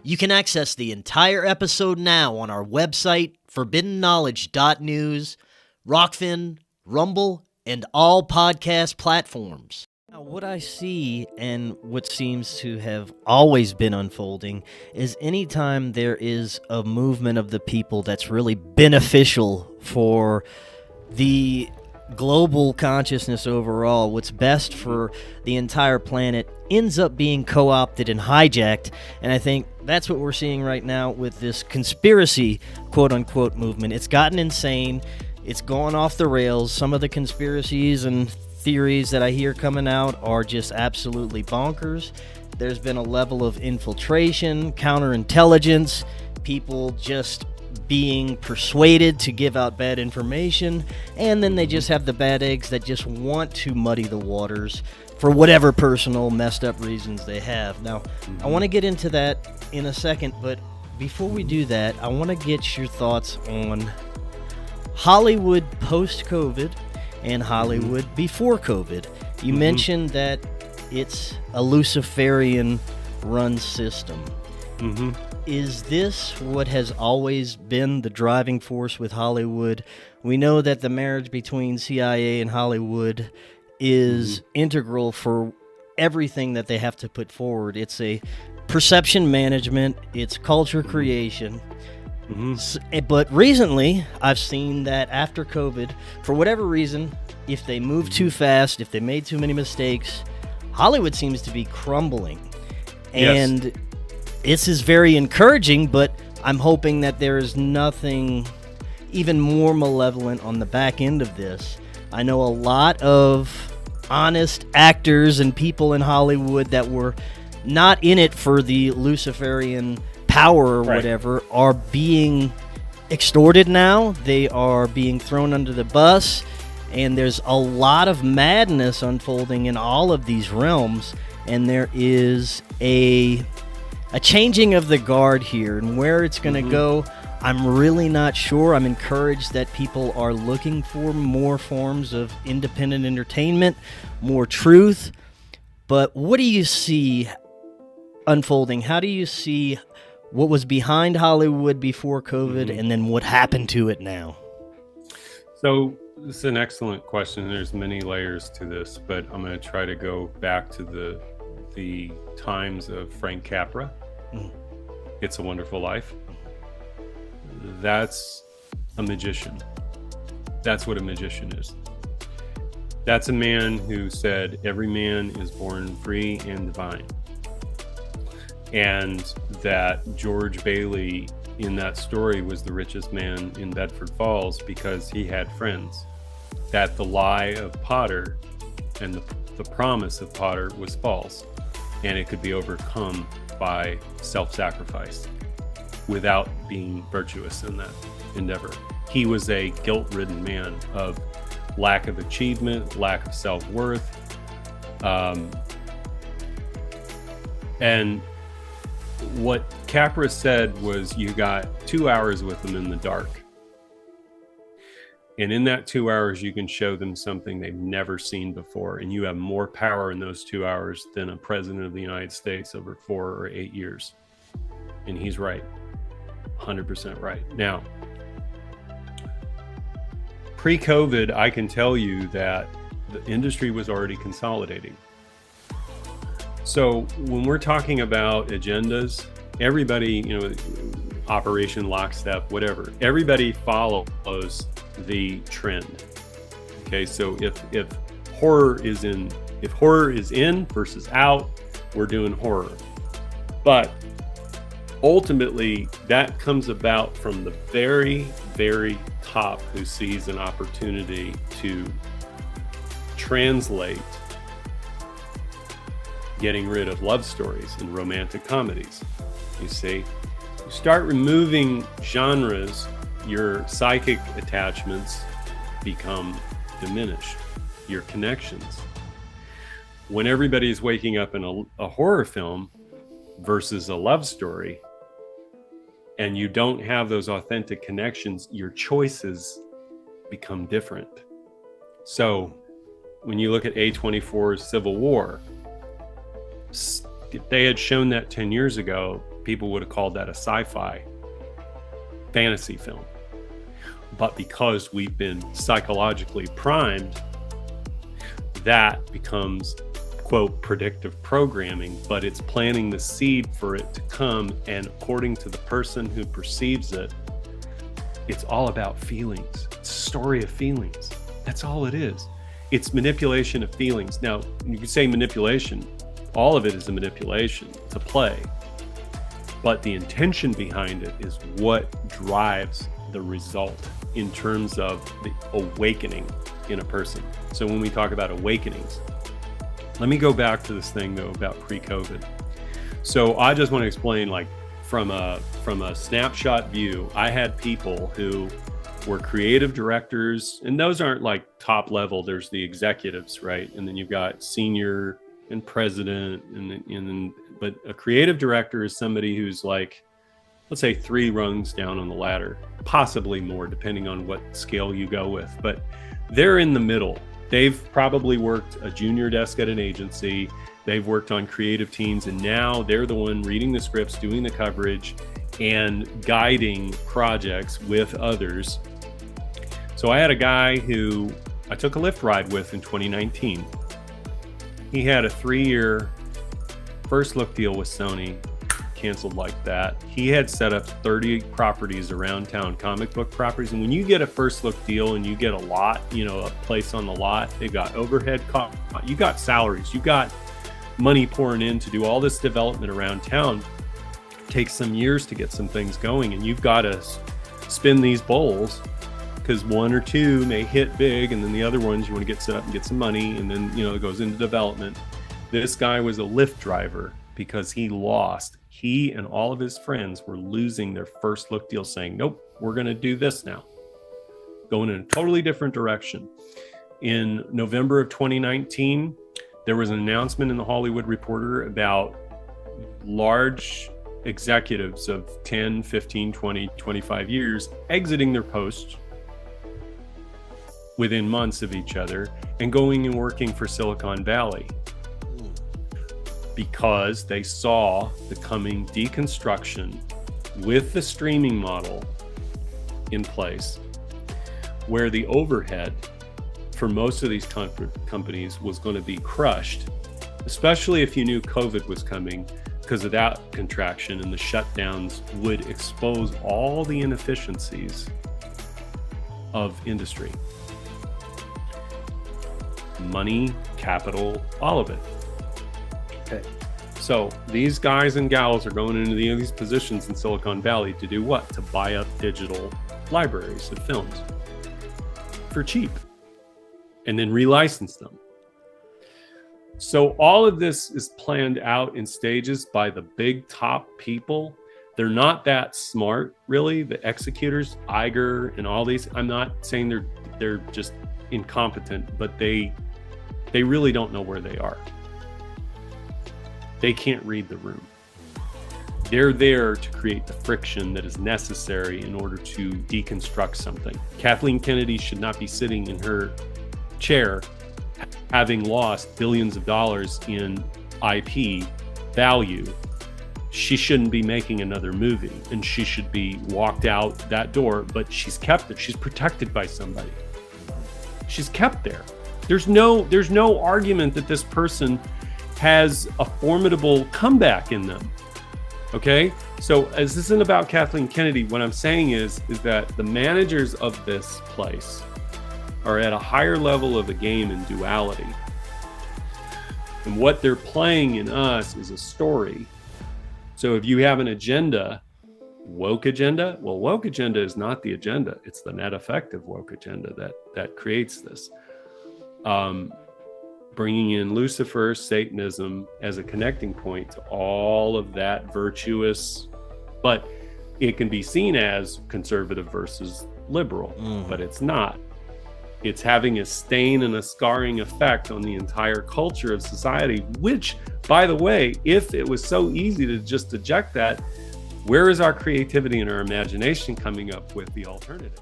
You can access the entire episode now on our website, forbiddenknowledge.news, Rokfin, Rumble, and all podcast platforms. Now, what I see and what seems to have always been unfolding is anytime there is a movement of the people that's really beneficial for the global consciousness overall, what's best for the entire planet ends up being co-opted and hijacked. And I think that's what we're seeing right now with this conspiracy, quote-unquote, movement. It's gotten insane. It's gone off the rails. Some of the conspiracies and theories that I hear coming out are just absolutely bonkers. There's been a level of infiltration, counterintelligence, people just being persuaded to give out bad information, and then they just have the bad eggs that just want to muddy the waters for whatever personal messed up reasons they have. Now, I want to get into that in a second, but before we do that, I want to get your thoughts on Hollywood post-COVID and Hollywood before COVID. You mentioned that it's a Luciferian run system. Is this what has always been the driving force with Hollywood? We know that the marriage between CIA and Hollywood is integral for everything that they have to put forward. It's a perception management, it's culture creation. But recently, I've seen that after COVID, for whatever reason, if they move too fast, if they made too many mistakes, Hollywood seems to be crumbling. And this is very encouraging, but I'm hoping that there is nothing even more malevolent on the back end of this. I know a lot of honest actors and people in Hollywood that were not in it for the Luciferian power or whatever are being extorted now. They are being thrown under the bus, and there's a lot of madness unfolding in all of these realms, and there is a changing of the guard here, and where it's going to go, I'm really not sure. I'm encouraged that people are looking for more forms of independent entertainment, more truth. But what do you see unfolding? How do you see what was behind Hollywood before COVID and then what happened to it now? So this is an excellent question. There's many layers to this, but I'm going to try to go back to the times of Frank Capra. It's a Wonderful Life. That's a magician. That's what a magician is. That's a man who said every man is born free and divine. And that George Bailey in that story was the richest man in Bedford Falls because he had friends. That the lie of Potter and the promise of Potter was false, and it could be overcome by self-sacrifice without being virtuous in that endeavor. He was a guilt-ridden man of lack of achievement, lack of self-worth, and what Capra said was you got 2 hours with them in the dark. And in that 2 hours, you can show them something they've never seen before. And you have more power in those 2 hours than a president of the United States over 4 or 8 years. And he's right. 100% right. Now, pre-COVID, I can tell you that the industry was already consolidating. So when we're talking about agendas, everybody, Operation Lockstep, whatever, everybody follows the trend. Okay, so if horror is in versus out, we're doing horror. But ultimately, that comes about from the very, very top who sees an opportunity to translate getting rid of love stories and romantic comedies. You see, you start removing genres, your psychic attachments become diminished, your connections. When everybody's waking up in a horror film versus a love story, and you don't have those authentic connections, your choices become different. So when you look at A24's Civil War, if they had shown that 10 years ago, people would have called that a sci-fi fantasy film. But because we've been psychologically primed, that becomes, quote, predictive programming, but it's planting the seed for it to come. And according to the person who perceives it, it's all about feelings. It's a story of feelings. That's all it is. It's manipulation of feelings. Now, you can say manipulation. All of it is a manipulation. It's a play. But the intention behind it is what drives the result in terms of the awakening in a person. So when we talk about awakenings, let me go back to this thing though about pre-COVID. So I just want to explain, like, from a snapshot view, I had people who were creative directors, and those aren't like top level. There's the executives, right? And then you've got senior and president, but a creative director is somebody who's like, let's say 3 rungs down on the ladder, possibly more, depending on what scale you go with. But they're in the middle. They've probably worked a junior desk at an agency. They've worked on creative teams, and now they're the one reading the scripts, doing the coverage, and guiding projects with others. So I had a guy who I took a Lyft ride with in 2019. He had a 3-year first look deal with Sony, canceled like that. He had set up 30 properties around town, comic book properties. And when you get a first look deal and you get a lot, a place on the lot, they've got overhead costs, you got salaries, you got money pouring in to do all this development around town. It takes some years to get some things going, and you've got to spin these bowls, because 1 or 2 may hit big, and then the other ones you want to get set up and get some money, and then it goes into development. This guy was a Lyft driver because he and all of his friends were losing their first look deal, saying, nope, we're going to do this now, going in a totally different direction. In November of 2019, there was an announcement in the Hollywood Reporter about large executives of 10, 15, 20, 25 years exiting their posts within months of each other and going and working for Silicon Valley, because they saw the coming deconstruction with the streaming model in place, where the overhead for most of these companies was going to be crushed, especially if you knew COVID was coming, because of that contraction, and the shutdowns would expose all the inefficiencies of industry. Money, capital, all of it. Okay. So these guys and gals are going into these positions in Silicon Valley to do what? To buy up digital libraries of films for cheap and then relicense them. So all of this is planned out in stages by the big top people. They're not that smart, really. The executors, Iger and all these, I'm not saying they're just incompetent, but they really don't know where they are. They can't read the room. They're there to create the friction that is necessary in order to deconstruct something. Kathleen Kennedy should not be sitting in her chair having lost billions of dollars in IP value. She shouldn't be making another movie, and she should be walked out that door, but she's kept it. She's protected by somebody. She's kept there. There's no argument that this person has a formidable comeback in them. Okay? So as this isn't about Kathleen Kennedy, what I'm saying is that the managers of this place are at a higher level of the game in duality. And what they're playing in us is a story. So if you have an agenda, woke agenda, well, woke agenda is not the agenda. It's the net effect of woke agenda that creates this. Bringing in Lucifer, Satanism as a connecting point to all of that virtuous, but it can be seen as conservative versus liberal, but it's not. It's having a stain and a scarring effect on the entire culture of society, which, by the way, if it was so easy to just eject that, where is our creativity and our imagination coming up with the alternative?